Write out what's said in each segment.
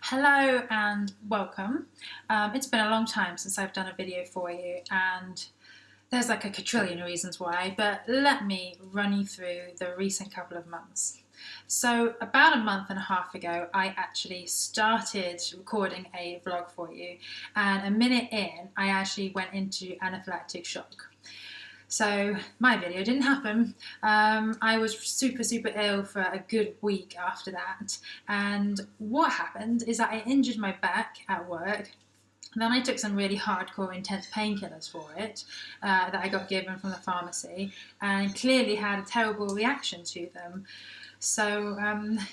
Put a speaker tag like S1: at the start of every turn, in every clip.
S1: Hello and welcome. It's been a long time since I've done a video for you, and there's like a quadrillion reasons why, but let me run you through the recent couple of months. So, about a month and a half ago, I actually started recording a vlog for you, and a minute in, I actually went into anaphylactic shock. So my video didn't happen. I was super ill for a good week after that. And what happened is that I injured my back at work. Then I took some really hardcore, intense painkillers for it that I got given from the pharmacy, and clearly had a terrible reaction to them. So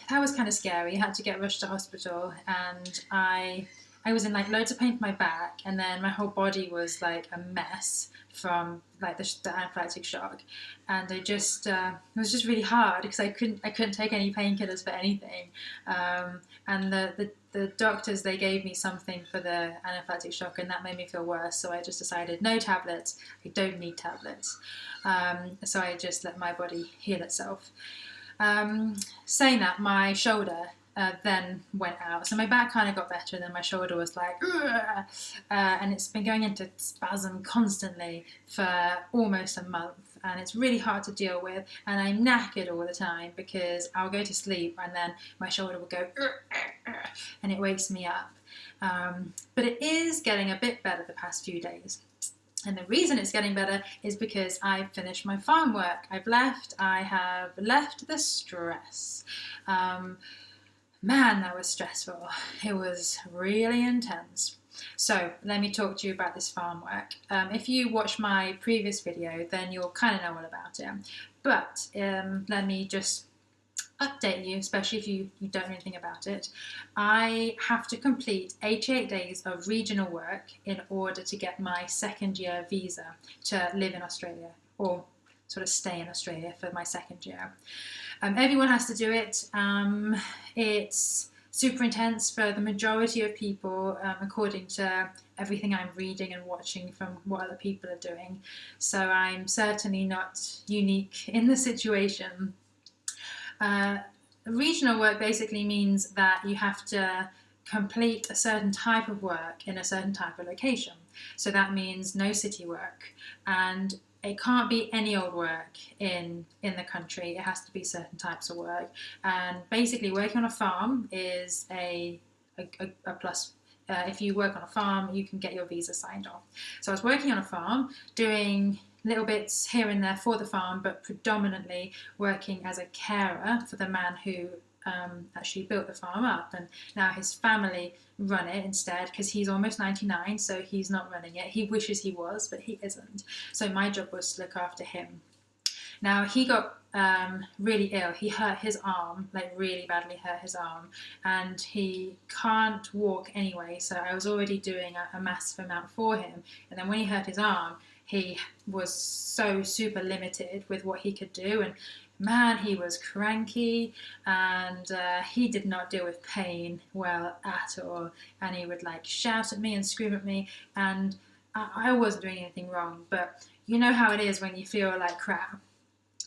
S1: that was kind of scary. I had to get rushed to hospital, and I was in like loads of pain for my back, and then my whole body was like a mess from like the anaphylactic shock, and it was just really hard because I couldn't take any painkillers for anything, and the doctors, they gave me something for the anaphylactic shock, and that made me feel worse. So I just decided no tablets. I don't need tablets. So I just let my body heal itself. Saying that, my shoulder then went out. So my back kind of got better, and then my shoulder was like, and it's been going into spasm constantly for almost a month. And it's really hard to deal with, and I'm knackered all the time because I'll go to sleep and then my shoulder will go and it wakes me up. But it is getting a bit better the past few days. And the reason it's getting better is because I've finished my farm work. I have left the stress. Man, that was stressful. It was really intense. So let me talk to you about this farm work. If you watch my previous video, then you'll kind of know all about it. But let me just update you, especially if you don't know anything about it. I have to complete 88 days of regional work in order to get my second year visa to live in Australia, or sort of stay in Australia for my second year. Everyone has to do it. It's super intense for the majority of people, according to everything I'm reading and watching from what other people are doing. So I'm certainly not unique in the situation. Regional work basically means that you have to complete a certain type of work in a certain type of location. So that means no city work, and it can't be any old work in the country. It has to be certain types of work. And basically working on a farm is a plus. If you work on a farm, you can get your visa signed off. So I was working on a farm, doing little bits here and there for the farm, but predominantly working as a carer for the man who actually built the farm up, and now his family run it instead because he's almost 99, so he's not running it. He wishes he was, but he isn't. So my job was to look after him. Now he got really ill. He hurt his arm, like really badly hurt his arm, and he can't walk anyway. So I was already doing a massive amount for him, and then when he hurt his arm, he was so super limited with what he could do, and man, he was cranky, and he did not deal with pain well at all, and he would like shout at me and scream at me, and I wasn't doing anything wrong, but you know how it is when you feel like crap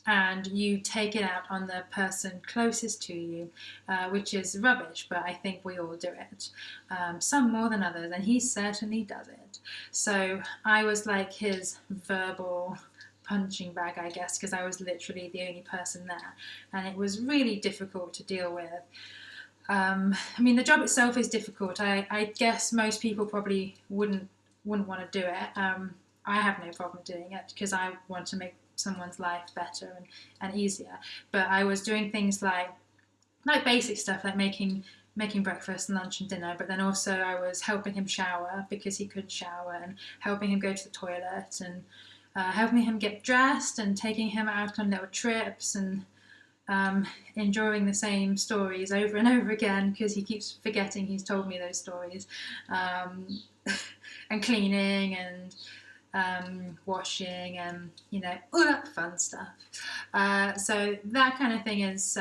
S1: and you take it out on the person closest to you, which is rubbish, but I think we all do it, some more than others, and he certainly does it. So I was like his verbal punching bag, I guess, because I was literally the only person there, and it was really difficult to deal with. I mean, the job itself is difficult. I guess most people probably wouldn't want to do it. I have no problem doing it because I want to make someone's life better and easier. But I was doing things like basic stuff like making breakfast and lunch and dinner, but then also I was helping him shower because he couldn't shower, and helping him go to the toilet, and helping him get dressed, and taking him out on little trips, and enjoying the same stories over and over again because he keeps forgetting he's told me those stories, and cleaning and washing, and all that fun stuff. So that kind of thing is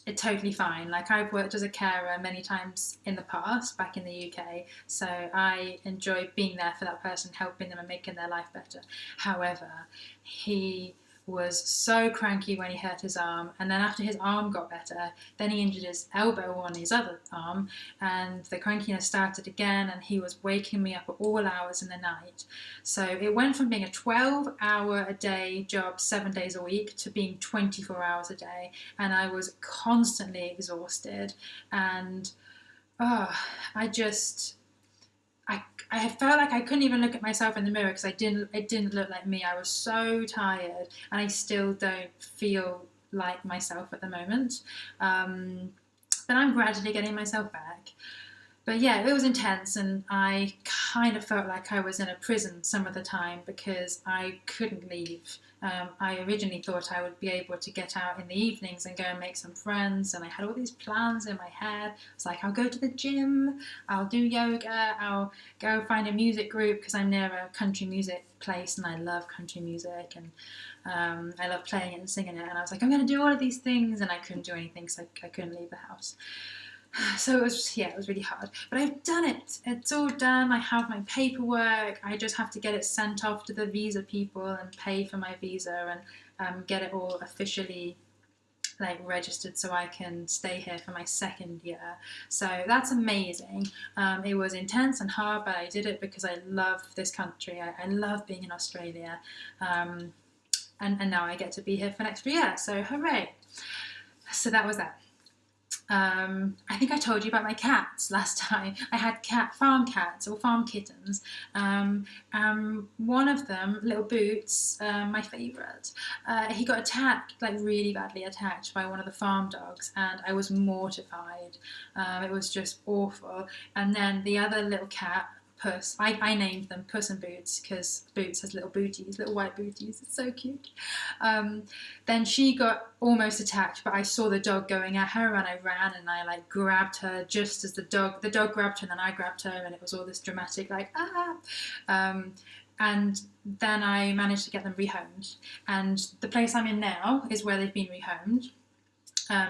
S1: it's totally fine. Like, I've worked as a carer many times in the past back in the UK, so I enjoy being there for that person, helping them and making their life better. However, he was so cranky when he hurt his arm, and then after his arm got better, then he injured his elbow on his other arm, and the crankiness started again, and he was waking me up at all hours in the night. So it went from being a 12-hour-a-day job 7 days a week to being 24 hours a day, and I was constantly exhausted, and I felt like I couldn't even look at myself in the mirror because it didn't look like me. I was so tired, and I still don't feel like myself at the moment. But I'm gradually getting myself back. But yeah, it was intense, and I kind of felt like I was in a prison some of the time because I couldn't leave. I originally thought I would be able to get out in the evenings and go and make some friends, and I had all these plans in my head. It's like, I'll go to the gym, I'll do yoga, I'll go find a music group because I'm near a country music place and I love country music, and I love playing it and singing it, and I was like, I'm going to do all of these things, and I couldn't do anything because I couldn't leave the house. So it was really hard, but I've done it. It's all done. I have my paperwork. I just have to get it sent off to the visa people and pay for my visa and get it all officially registered so I can stay here for my second year. So that's amazing. It was intense and hard, but I did it because I love this country. I love being in Australia, and now I get to be here for an extra year. So hooray! So that was that. I think I told you about my cats last time. I had farm cats or farm kittens. One of them, little Boots, my favourite, he got attacked, really badly attacked by one of the farm dogs, and I was mortified. It was just awful. And then the other little cat, Puss. I named them Puss and Boots because Boots has little booties, little white booties. It's so cute. Then she got almost attacked, but I saw the dog going at her, and I ran and I grabbed her just as the dog grabbed her, and then I grabbed her, and it was all this dramatic and then I managed to get them rehomed. And the place I'm in now is where they've been rehomed.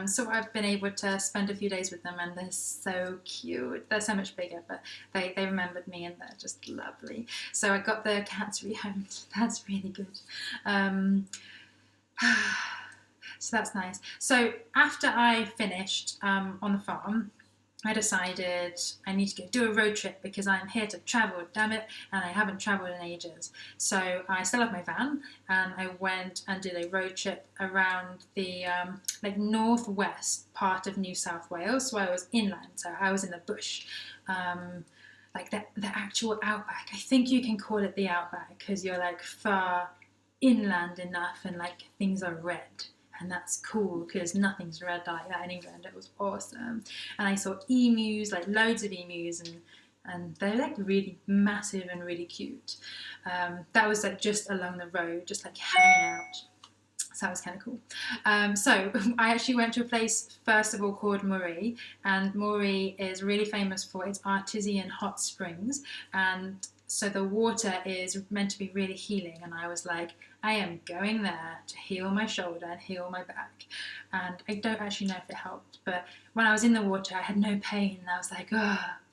S1: So I've been able to spend a few days with them, and they're so cute. They're so much bigger, but they remembered me, and they're just lovely. So I got the cats rehomed. That's really good. So that's nice. So after I finished on the farm, I decided I need to go do a road trip because I'm here to travel, damn it, and I haven't travelled in ages. So I still have my van, and I went and did a road trip around the northwest part of New South Wales. So I was inland, so I was in the bush, the actual outback. I think you can call it the outback because you're far inland enough, and things are red. And that's cool because nothing's red like that in England. It was awesome. And I saw emus, loads of emus, and they're really massive and really cute. That was just along the road, just hanging out. So that was kind of cool. So I actually went to a place, first of all, called Moree. And Moree is really famous for its artesian hot springs. And so the water is meant to be really healing. And I was like, I am going there to heal my shoulder and heal my back. And I don't actually know if it helped. But when I was in the water, I had no pain. And I was like,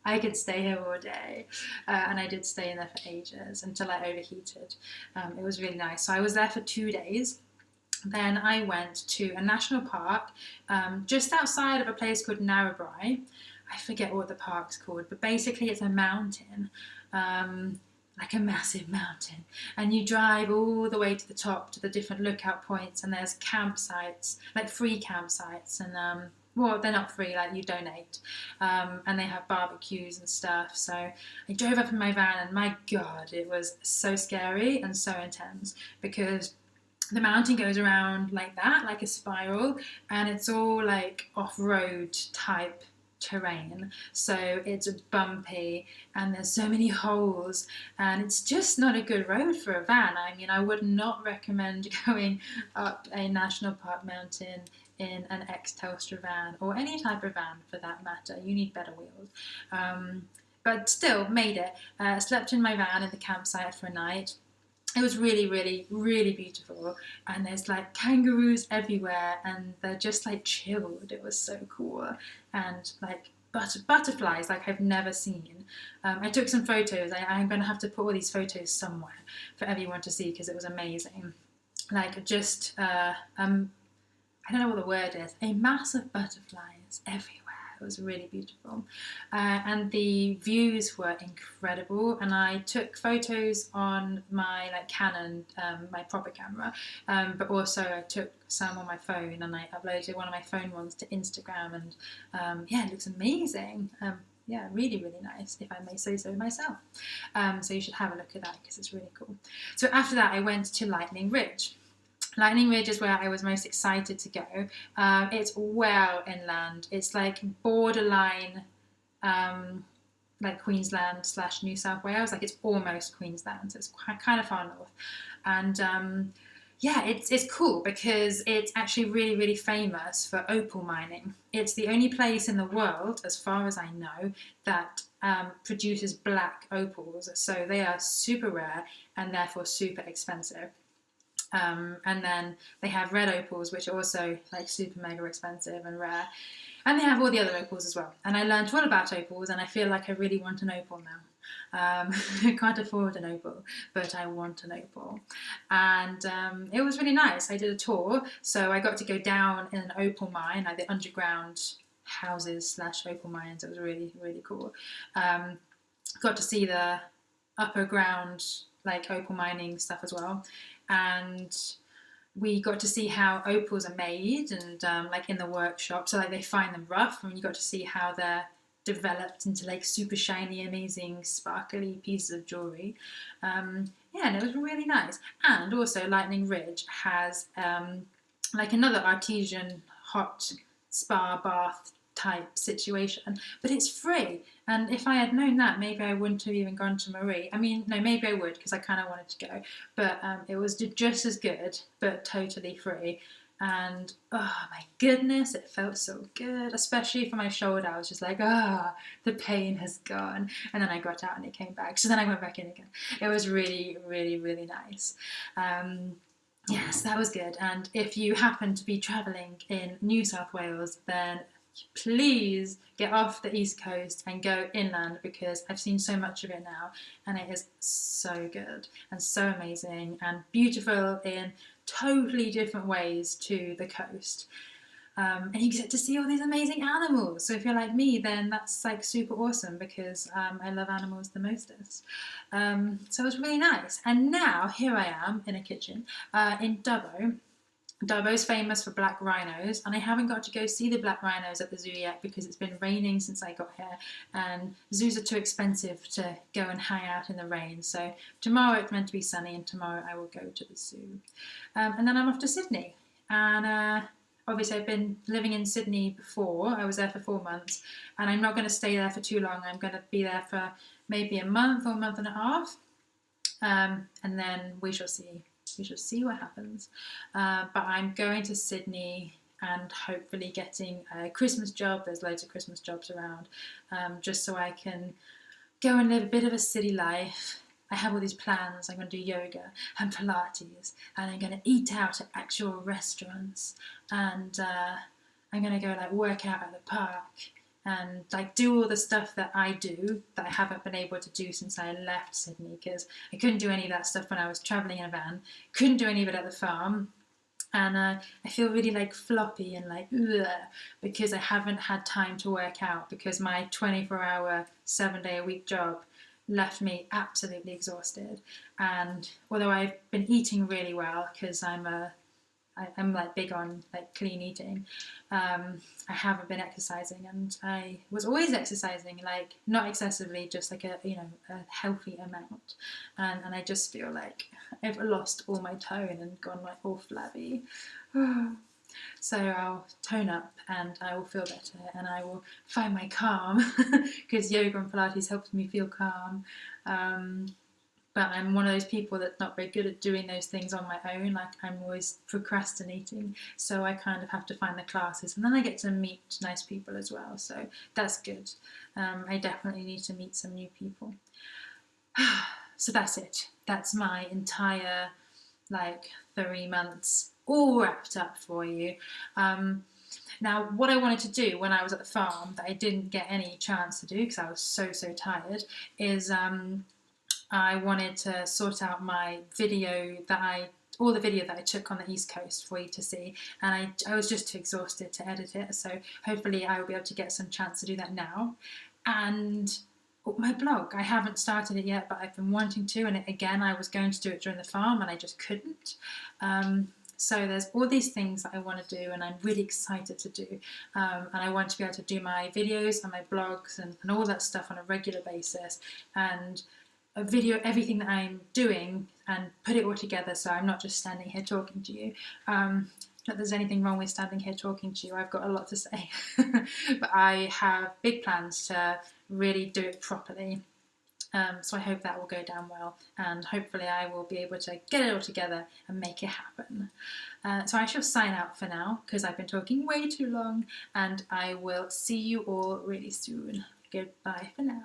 S1: I could stay here all day. And I did stay in there for ages until I overheated. It was really nice. So I was there for 2 days. Then I went to a national park just outside of a place called Narrabri. I forget what the park's called, but basically it's a mountain, a massive mountain. And you drive all the way to the top to the different lookout points, and there's campsites, free campsites, and they're not free, you donate, and they have barbecues and stuff. So I drove up in my van, and my God, it was so scary and so intense because the mountain goes around like that, like a spiral, and it's all off-road type terrain, so it's bumpy and there's so many holes, and it's just not a good road for a van. I mean, I would not recommend going up a national park mountain in an ex-Telstra van, or any type of van for that matter. You need better wheels. But still made it. Slept in my van in the campsite for a night. It was really, really, really beautiful, and there's kangaroos everywhere, and they're just chilled. It was so cool, and butterflies I've never seen. I took some photos. I'm going to have to put all these photos somewhere for everyone to see because it was amazing. like just I don't know what the word is, a mass of butterflies everywhere. It was really beautiful. And the views were incredible. And I took photos on my like Canon, my proper camera, but also I took some on my phone and I uploaded one of my phone ones to Instagram. And yeah, it looks amazing. Yeah, really, really nice, if I may say so myself. So you should have a look at that because it's really cool. So after that, I went to Lightning Ridge. Lightning Ridge is where I was most excited to go. It's well inland. It's like borderline, like Queensland / New South Wales. Like it's almost Queensland, so it's kind of far north. And yeah, it's cool because it's actually really, really famous for opal mining. It's the only place in the world, as far as I know, that produces black opals. So they are super rare and therefore super expensive. And then they have red opals, which are also like super mega expensive and rare. And they have all the other opals as well. And I learned all about opals, and I feel like I really want an opal now. I can't afford an opal, but I want an opal. And it was really nice. I did a tour, so I got to go down in an opal mine, like the underground houses / opal mines. It was really, really cool. Got to see the upper ground, like opal mining stuff as well. And we got to see how opals are made and like in the workshop. So like they find them rough, and you got to see how they're developed into like super shiny, amazing, sparkly pieces of jewelry. Yeah, and it was really nice. And also Lightning Ridge has like another artesian hot spa bath type situation, but it's free. And if I had known that, maybe I wouldn't have even gone to Marie. I mean, no, maybe I would because I kind of wanted to go, but it was just as good, but totally free. And oh my goodness, it felt so good, especially for my shoulder. I was just like, the pain has gone. And then I got out and it came back. So then I went back in again. It was really, really, really nice. Yes, that was good. And if you happen to be travelling in New South Wales, then please get off the east coast and go inland, because I've seen so much of it now and it is so good and so amazing and beautiful in totally different ways to the coast. And you get to see all these amazing animals. So if you're like me, then that's like super awesome, because I love animals the mostest. So it was really nice. And now here I am in a kitchen in Dubbo. Dubbo's famous for black rhinos, and I haven't got to go see the black rhinos at the zoo yet because it's been raining since I got here, and zoos are too expensive to go and hang out in the rain. So tomorrow it's meant to be sunny, and tomorrow I will go to the zoo. And then I'm off to Sydney, and obviously I've been living in Sydney before. I was there for 4 months, and I'm not going to stay there for too long. I'm going to be there for maybe a month or a month and a half, and then we shall see. We shall see what happens. But I'm going to Sydney and hopefully getting a Christmas job. There's loads of Christmas jobs around, just so I can go and live a bit of a city life. I have all these plans. I'm going to do yoga and Pilates, and I'm going to eat out at actual restaurants, and I'm going to go like work out at the park and like do all the stuff that I do that I haven't been able to do since I left Sydney, because I couldn't do any of that stuff when I was travelling in a van, couldn't do any of it at the farm, and I feel really like floppy and like ugh, because I haven't had time to work out, because my 24-hour 7-day-a-week job left me absolutely exhausted. And although I've been eating really well, because I'm like big on like clean eating, I haven't been exercising, and I was always exercising, like not excessively, just like a healthy amount, and I just feel like I've lost all my tone and gone like all flabby. So I'll tone up and I will feel better and I will find my calm, because yoga and Pilates helps me feel calm. But I'm one of those people that's not very good at doing those things on my own. Like I'm always procrastinating, so I kind of have to find the classes, and then I get to meet nice people as well. So that's good. I definitely need to meet some new people. So that's it. That's my entire like 3 months all wrapped up for you. Now, what I wanted to do when I was at the farm that I didn't get any chance to do because I was so tired is I wanted to sort out my video that I all the video that I took on the East Coast for you to see, and I was just too exhausted to edit it, so hopefully I will be able to get some chance to do that now. And my blog, I haven't started it yet, but I've been wanting to, and again I was going to do it during the farm and I just couldn't. So there's all these things that I want to do and I'm really excited to do, and I want to be able to do my videos and my blogs and all that stuff on a regular basis, and video everything that I'm doing and put it all together, so I'm not just standing here talking to you. Not that there's anything wrong with standing here talking to you, I've got a lot to say. But I have big plans to really do it properly. So I hope that will go down well, and hopefully I will be able to get it all together and make it happen. So I shall sign out for now because I've been talking way too long, and I will see you all really soon. Goodbye for now.